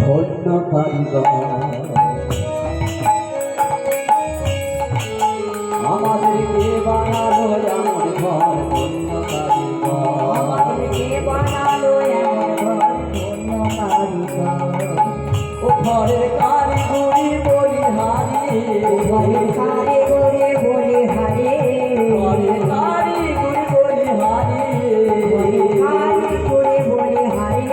ধন্য কারিগর আমাদেরকে বানালো এমন ঘর ধন্য কারিগর আমাদেরকে বানালো এমন ঘর ধন্য কারিগর ও ঘরের কারিগরি বলি হারি ঘরের কারিগরি বলি হারি ঘরের কারিগরি বলি হারি ঘরের কারিগরি বলি হারি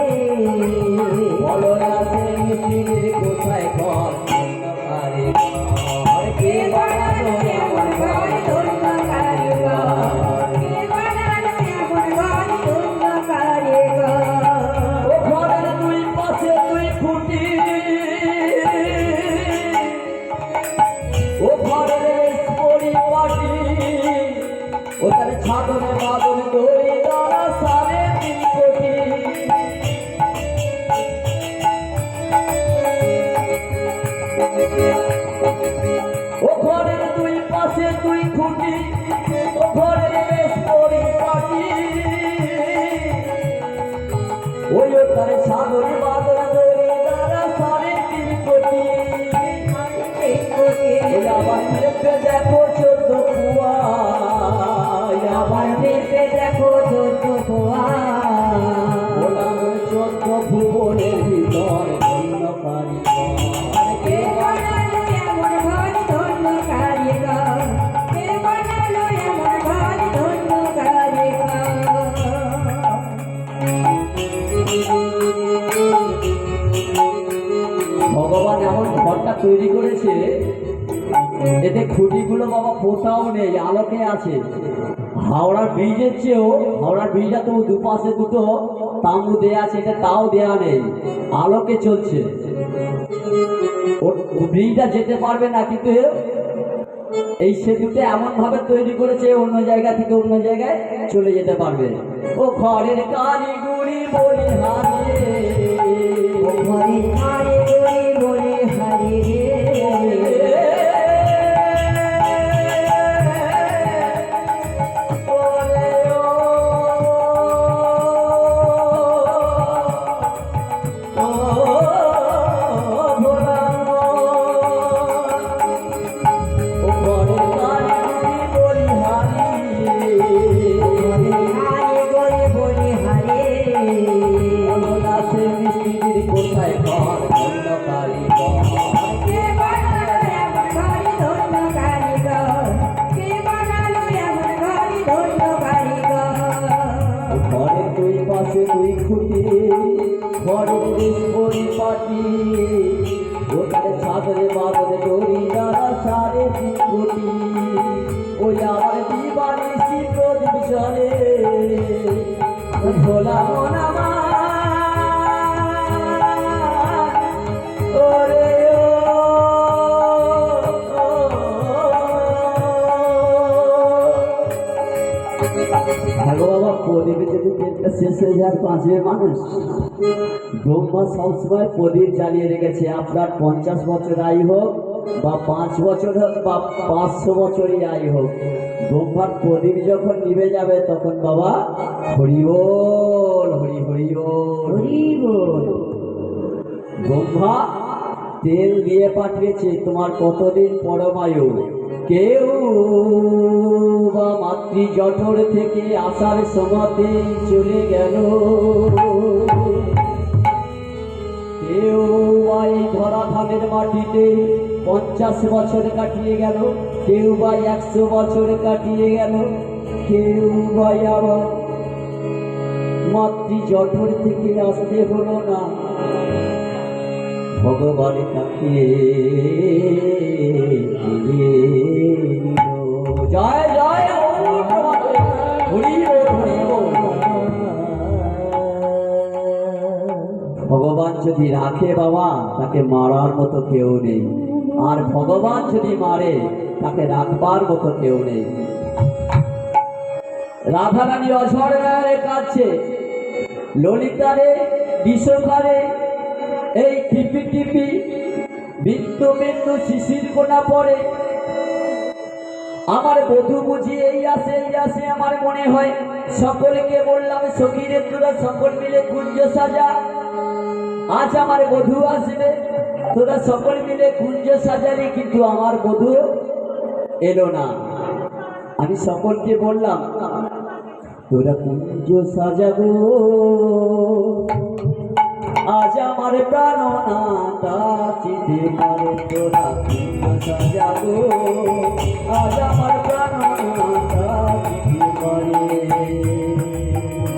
বলো রাতে মিস্ত্রির কোথায় ঘর ধন্য কারিগর কে বানালো এমন ঘর ধন্য কারিগর কে বানালো এমন ঘর ধন্য কারিগর ও ঘরের দুই পাশে দুই খুঁটি ও ঘরের পরিপাটি ও তার ছাদনে বাদন দড়ি দ্বারা 3.5 কোটি ও ঘরের দুই পাশে দুই খুঁটি ও ঘরের পরিপাটি ওই তার ছাদনে বাদন দড়ি দ্বারা 3.5 কোটি আবার মেপে দেখো 14 কুয়া আবার মেপে দেখো 14 কুয়া ওলাম 14 ভুবনের ভিতর ধন্য কারিগর কে বানালো এমন ঘর ধন্য কারিগর কে বানালো এমন ঘর ধন্য কারিগর ভগবান এমন ঘরটা তৈরি করেছে এতে খুঁটিগুলো বাবা ফোটাও নেই আলোকে আছে হাওড়ার ব্রিজের চেয়েও হাওড়ার ব্রিজটা তো দুপাশে দুটো তাঁবু দেয়া আছে এটা তাও দেয়া নেই আলোকে চলছে ব্রিজটা যেতে পারবে না কিন্তু এই সেতুটা এমন ভাবে তৈরি করেছে অন্য জায়গা থেকে অন্য জায়গায় চলে যেতে পারবে ও ঘরের কারিগরি বলি হারিয়ে ঘরে কারিগরি বলি হারি রে কোথায় ঘর ধন্য কারিগর কে বানালো এমন ঘর ধন্য কারিগর কে বানালো এমন ঘর ধন্য কারিগর ঘরের দুই পাশে দুই খুঁটি ঘরের পরিপাটি ওখানে ছাদরে বাদরে দড়ি দ্বারা 3.5 কোটি ওই আমার দিবানি প্রদীপ জলে ভোলা মন আমার ওরে হ্যালো বাবা প্রদীপে যদি তেলটা শেষ হয়ে যায় বাঁচবে মানুষ ব্রহ্মা সবসময় প্রদীপ জ্বালিয়ে রেখেছে আপনার 50 বছর আয়ু হোক বা 5 বছর হোক বা 500 বছরই আয়ু হোক ব্রহ্মার প্রদীপ যখন নিভে যাবে তখন বাবা হরি বল হরি হরি বল হরি বল ব্রহ্মা তেল দিয়ে পাঠিয়েছে তোমার কতদিন পরমায়ু কেউ বা মাতৃ জঠর থেকে আসার সময়তে চলে গেল কেউ বা এই ধরা ধানের মাটিতে 50 বছর কাটিয়ে গেল কেউ বা 100 বছর কাটিয়ে গেল কেউ বা আবার মাতৃ জঠর থেকে আসতে হলো না ভগবান তাকিয়ে জয় জয় ভগবান যদি রাখে বাবা তাকে মারার মতো কেউ নেই আর ভগবান যদি মারে তাকে রাখবার মতো কেউ নেই রাধারানী অঝরে কাছে ললিতারে বিষকারে এই টিপি টিপি বিন্দু বিন্দু শিশির কোনা পড়ে আমার বধূ বুঝি এই আসে আমার মনে হয় সকলকে বললাম সখীরে তোরা সকল মিলে কুঞ্জ সাজা আজ আমার বধূ আসবে, তোরা সকল মিলে কুঞ্জ সাজালি, কিন্তু আমার বধূ এলো না। আমি সকলকে বললাম তোরা কুঞ্জ সাজাবো, আজ আমার প্রাণনাথ আসিতে পারে, তোরা কুঞ্জ সাজাবো, আজ